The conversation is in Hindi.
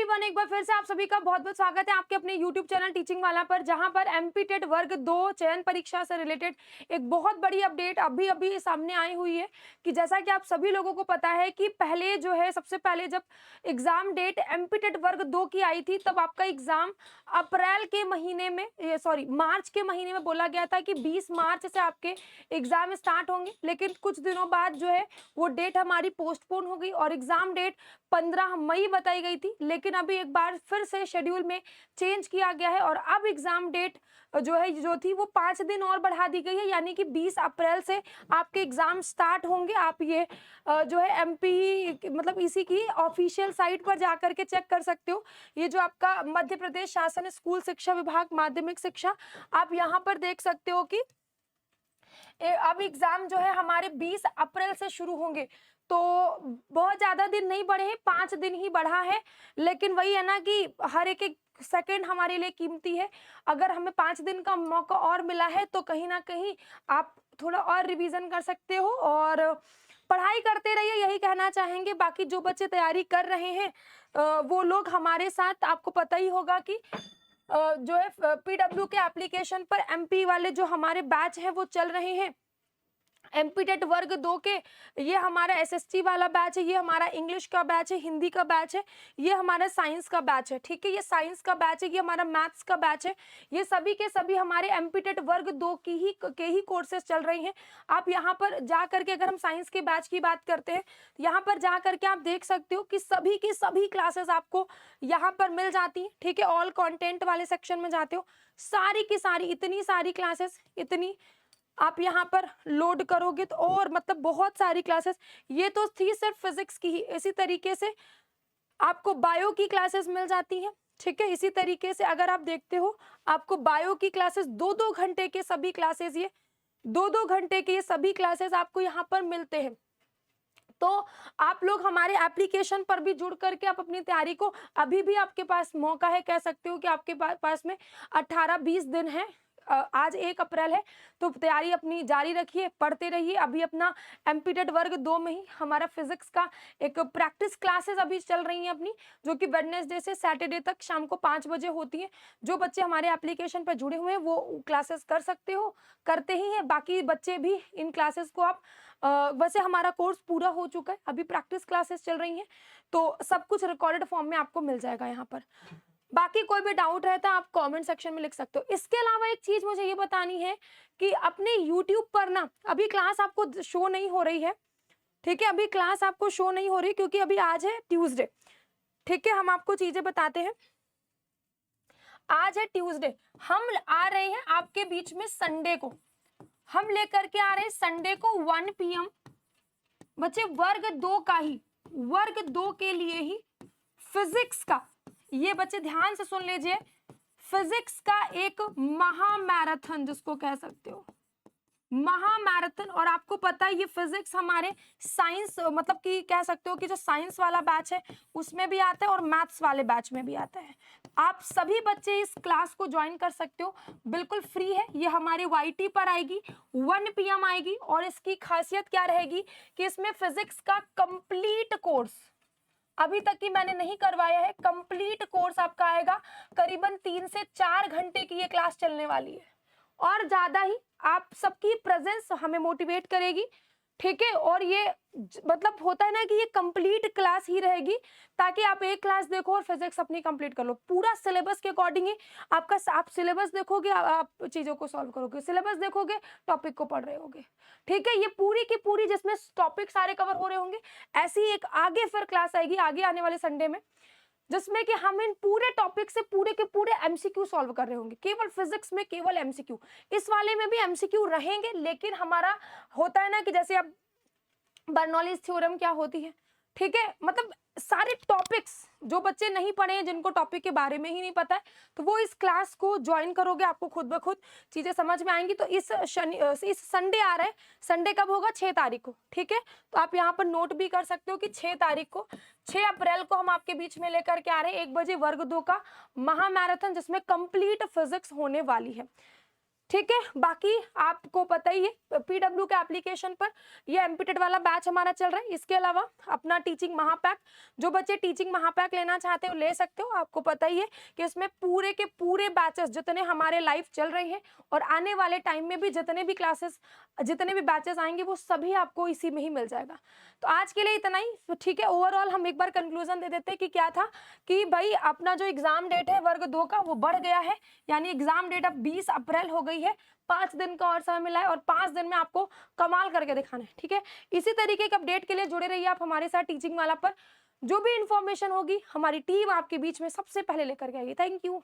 एवरीवन, एक बार फिर से आप सभी का बहुत बहुत स्वागत है आपके अपने यूट्यूब चैनल टीचिंग वाला पर, जहां पर एमपी टेट वर्ग 2 चयन परीक्षा से रिलेटेड एक बहुत बड़ी अपडेट अभी अभी सामने आई हुई है। कि जैसा कि आप सभी लोगों को पता है कि पहले जो है सबसे पहले जब एग्जाम डेट एमपी टेट वर्ग 2 की आई थी, तब आपका एग्जाम अप्रैल के महीने में मार्च के महीने में बोला गया था कि 20 मार्च से आपके एग्जाम स्टार्ट होंगे। लेकिन कुछ दिनों बाद जो है वो डेट हमारी पोस्टपोन हो गई और एग्जाम डेट 15 मई बताई गई थी। लेकिन अभी एक बार फिर से शेड्यूल में चेंज किया गया है और अब एग्जाम डेट जो थी वो 5 दिन और बढ़ा दी गई है, यानी कि 20 अप्रैल से आपके एग्जाम स्टार्ट होंगे। आप ये जो है एमपी मतलब इसी की ऑफिशियल साइट पर जाकर के चेक कर सकते हो। ये जो आपका मध्य प्रदेश शासन स्कूल शिक्षा विभाग माध्यमिक शिक्षा, आप यहाँ पर देख सकते हो कि अब एग्जाम जो है हमारे 20 अप्रैल से शुरू होंगे। तो बहुत ज्यादा दिन नहीं बढ़े हैं, 5 दिन ही बढ़ा है। लेकिन वही है ना कि हर एक एक सेकंड हमारे लिए कीमती है। अगर हमें 5 दिन का मौका और मिला है तो कहीं ना कहीं आप थोड़ा और रिवीजन कर सकते हो और पढ़ाई करते रहिए, यही कहना चाहेंगे। बाकी जो बच्चे तैयारी कर रहे हैं वो लोग हमारे साथ, आपको पता ही होगा कि जो है पीडब्ल्यू के एप्लीकेशन पर एमपी वाले जो हमारे बैच हैं वो चल रहे हैं। एमपी टेट वर्ग 2 के ये हमारा एसएसटी वाला बैच है, ये हमारा इंग्लिश का बैच है, हिंदी का बैच है, ये हमारा साइंस का बैच है। ठीक है, ये साइंस का बैच है, ये हमारा मैथ्स का बैच है। ये सभी के सभी हमारे एमपी टेट वर्ग 2 के ही कोर्सेज चल रही हैं। आप यहाँ पर जा करके, अगर हम साइंस के बैच की बात करते हैं, यहाँ पर जा करके आप देख सकते हो कि सभी की सभी क्लासेस आपको यहाँ पर मिल जाती हैं। ठीक है, ऑल कंटेंट वाले सेक्शन में जाते हो, सारी की सारी इतनी सारी क्लासेस, इतनी आप यहाँ पर लोड करोगे तो और मतलब बहुत सारी क्लासेस। ये तो थी सिर्फ फिजिक्स की ही, इसी तरीके से आपको बायो की क्लासेस मिल जाती हैं। ठीक है, इसी तरीके से अगर आप देखते हो आपको बायो की क्लासेस 2-2 घंटे के सभी क्लासेस, ये 2-2 घंटे के ये सभी क्लासेस आपको यहाँ पर मिलते हैं। तो आप लोग हमारे एप्लीकेशन पर भी जुड़ करके आप अपनी तैयारी को, अभी भी आपके पास मौका है, कह सकते हो कि आपके पास में 18-20 दिन है। आज 1 अप्रैल है, तो तैयारी अपनी जारी रखिए, पढ़ते रहिए। अभी अपना एमपी टेट वर्ग 2 में ही हमारा फिजिक्स का एक प्रैक्टिस क्लासेस अभी चल रही हैं अपनी, जो कि वेडनेसडे से सैटरडे तक शाम को 5 बजे होती है। जो बच्चे हमारे एप्लीकेशन पर जुड़े हुए हैं वो क्लासेस कर सकते हो, करते ही हैं। बाकी बच्चे भी इन क्लासेस को आप वैसे हमारा कोर्स पूरा हो चुका है, अभी प्रैक्टिस क्लासेस चल रही हैं, तो सब कुछ रिकॉर्डेड फॉर्म में आपको मिल जाएगा यहाँ पर। बाकी कोई भी डाउट रहता है आप कमेंट सेक्शन में लिख सकते हो। इसके अलावा एक चीज मुझे ये बतानी है कि अपने यूट्यूब पर ना अभी क्लास आपको शो नहीं हो रही है। ठीक है, अभी क्लास आपको शो नहीं हो रही क्योंकि अभी आज है ट्यूसडे। ठीक है, हम आपको चीजें बताते हैं। आज है ट्यूसडे, हम आ रहे हैं आपके बीच में संडे को, हम लेकर के आ रहे हैं संडे को 1 PM बच्चे वर्ग 2 का ही, वर्ग 2 के लिए ही फिजिक्स का, ये बच्चे ध्यान से सुन लीजिए, फिजिक्स का एक महामैराथन जिसको कह सकते हो, महामैराथन। और आपको पता है ये फिजिक्स हमारे साइंस मतलब कि कह सकते हो कि जो साइंस वाला बैच है उसमें भी आता है और मैथ्स वाले बैच में भी आता है। आप सभी बच्चे इस क्लास को ज्वाइन कर सकते हो, बिल्कुल फ्री है। ये हमारे YT पर आएगी, 1 PM आएगी। और इसकी खासियत क्या रहेगी कि इसमें फिजिक्स का कंप्लीट कोर्स अभी तक की मैंने नहीं करवाया है, कंप्लीट कोर्स आपका आएगा। करीबन 3 से 4 घंटे की ये क्लास चलने वाली है और ज्यादा ही। आप सबकी प्रेजेंस हमें मोटिवेट करेगी। ठीक है, और ये मतलब होता है ना कि ये कंप्लीट क्लास ही रहेगी, ताकि आप एक क्लास देखो और फिजिक्स अपनी कंप्लीट कर लो पूरा सिलेबस के अकॉर्डिंग ही। आपका आप सिलेबस देखोगे, आप चीजों को सॉल्व करोगे, सिलेबस देखोगे, टॉपिक को पढ़ रहे होगे। ठीक है, ये पूरी की पूरी जिसमें टॉपिक सारे कवर हो रहे होंगे। ऐसी एक आगे फिर क्लास आएगी आगे आने वाले संडे में, जिसमें कि हम इन पूरे टॉपिक से पूरे के पूरे एमसीक्यू सॉल्व कर रहे होंगे। केवल फिजिक्स में केवल एमसीक्यू, इस वाले में भी एमसीक्यू रहेंगे। लेकिन हमारा होता है ना कि जैसे अब बर्नौलीज थ्योरम क्या होती है, ठीक है, मतलब सारे टॉपिक्स जो बच्चे नहीं पढ़े हैं, जिनको टॉपिक के बारे में ही नहीं पता है, तो वो इस क्लास को ज्वाइन करोगे, आपको खुद ब खुद चीजें समझ में आएंगी। तो इस संडे आ रहा है, संडे कब होगा? 6 तारीख को। ठीक है, तो आप यहाँ पर नोट भी कर सकते हो कि 6 तारीख को, 6 अप्रैल को हम आपके बीच में लेकर के आ रहे हैं 1 बजे वर्ग 2 का महामैराथन, जिसमें कंप्लीट फिजिक्स होने वाली है। ठीक है, बाकी आपको पता ही है पीडब्ल्यू के एप्लीकेशन पर ये एमपीटेड वाला बैच हमारा चल रहा है। इसके अलावा अपना टीचिंग महापैक, जो बच्चे टीचिंग महापैक लेना चाहते हो ले सकते हो। आपको पता ही है कि इसमें पूरे के पूरे बैचेस जितने हमारे लाइव चल रहे हैं और आने वाले टाइम में भी जितने भी क्लासेस, जितने भी बैचेस आएंगे वो सभी आपको इसी में ही मिल जाएगा। तो आज के लिए इतना ही। तो ठीक है, ओवरऑल हम एक बार कंक्लूजन दे देते हैं कि क्या था कि भाई अपना जो एग्जाम डेट है वर्ग 2 का वो बढ़ गया है, यानी एग्जाम डेट अब 20 अप्रैल हो गई है। 5 दिन का और समय मिला है और 5 दिन में आपको कमाल करके दिखाना है। ठीक है, इसी तरीके के अपडेट के लिए जुड़े रहिए आप हमारे साथ टीचिंग वाला पर। जो भी इंफॉर्मेशन होगी हमारी टीम आपके बीच में सबसे पहले लेकर के आएगी। Thank you.